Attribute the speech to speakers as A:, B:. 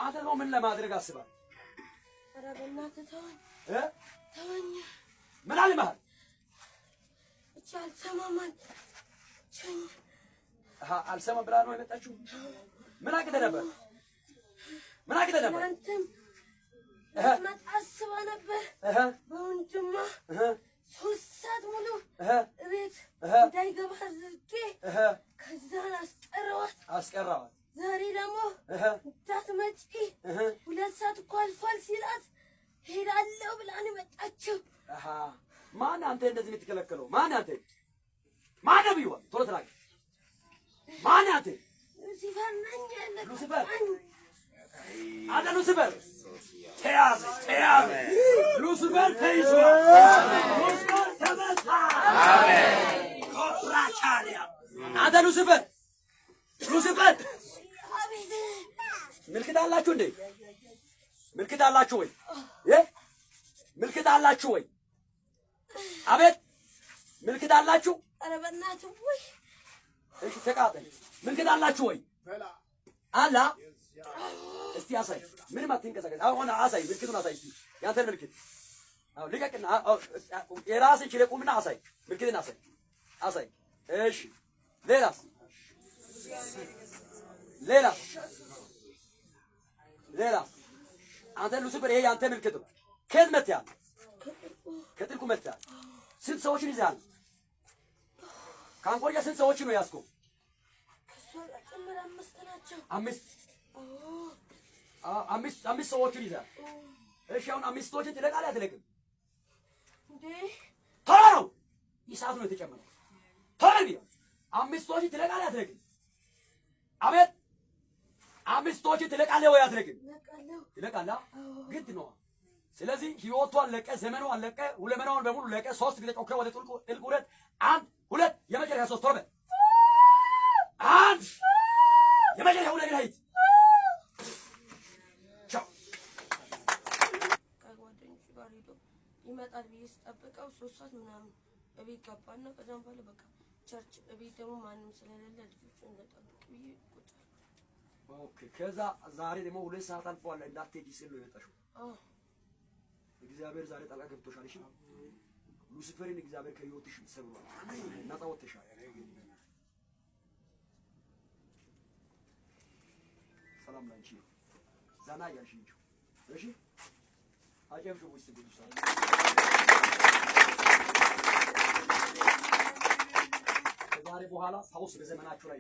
A: አንተ ነው ምን ለማድረግ አስባል?
B: ኧረ በእናትህ ተወኝ ተወኝ።
A: ምን አልመሃል?
B: ብቻ አልሰማም አለችኝ።
A: አልሰማም ብላ ነው የመጣችው? ምን አቅደህ ነበር? ምን አቅደህ ነበር?
B: አንተም መጣ አስባ ነበር በወንድሟ 3 ሰዓት ሙሉ እቤት እንዳይገባ አድርጌ ከዛን አስቀረዋት። ዛሬ ደግሞ እንዳትመጪ 2 ሰዓት እኮ አልፏል ሲላት ሄዳለሁ ብላ ነው የመጣችው።
A: ማን አንተ እንደዚህ የምትከለከለው? ማን አንተ? ማን ነው ቢሆን ቶሎ ተናገር። ማን አንተ?
B: ሉሲፈር ነኝ ያለ
A: ሉሲፈር አንተ ሉሲፈር ተያዘ ሉሲፈር ተይዟል። ሉሲፈር ተመታ። አሜን። ኮፕራቻሊያ አንተ ሉሲፈር ምልክት አላችሁ እንዴ? ምልክት አላችሁ ወይ? ምልክት አላችሁ ወይ? አቤት ምልክት አላችሁ?
B: ኧረ በእናትህ ወይ
A: እሺ ተቃጠል። ምልክት አላችሁ ወይ? አላ እስቲ አሳይ። ምንም አትንቀሳቀስ። አሁን አሳይ፣ ምልክቱን አሳይ። እስቲ ያንተን ምልክት አው ልቀቅና የራስህ ችለ ቁምና አሳይ። ምልክትን አሳይ። እሺ ሌላስ? ሌላ አንተ ሉሲፈር ይሄ ያንተ ምልክት ነው። ከየት መጥተሃል? ከጥልቁ መጥተሃል። ስንት ሰዎችን ይዘሃል? ካንቆያ ስንት ሰዎችን ነው ያዝከው? አምስት ሰዎችን ይዘሃል። እሺ አሁን 5 ሰዎችን ትለቃለህ አትለቅም?
B: እንዴ
A: ቶሎ ነው ይሳት ነው የተጨመረው። ቶሎ ነው 5 ሰዎችን ትለቃለህ አትለቅም? አቤት 5 ሰዎችን ትለቃለህ ወይ አትለቅም? ትለቃለህ። ግድ ነው። ስለዚህ ህይወቷን ለቀ፣ ዘመኗን ለቀ፣ ሁለመናውን በሙሉ ለቀ። 3 ጊዜ ጮኸ ወደ ጥልቁ ውረድ። 1 2 የመጨረሻ 3 ቶሎ በል። 1 የመጨረሻ ሁለት ሂድ። ቻው።
B: ከጓደኞቹ ጋር ሄዶ ይመጣል ብዬ ስጠብቀው 3 ሰዓት ምናምን እቤት ገባና ከዛም በኋላ በቃ ቸርች እቤት ደግሞ ማንም ስለሌለ ልጆቹን እንደጠብቅ ብዬ ቁጭ።
A: ኦኬ። ከዛ ዛሬ ደግሞ 2 ሰዓት አልፏል እንዳትሄጂ ስል ነው የመጣሽው። እግዚአብሔር ዛሬ ጣልቃ ገብቶሻል። እሺ ሉሲፈርን እግዚአብሔር ከህይወትሽ ሰብሯል። ነፃ ወጥተሻል። ሰላም ላንቺ። ዛና ያልሽ እንጂ እሺ አጨብጭቡ እስቲ ብዙ ከዛሬ በኋላ ፈውስ በዘመናችሁ ላይ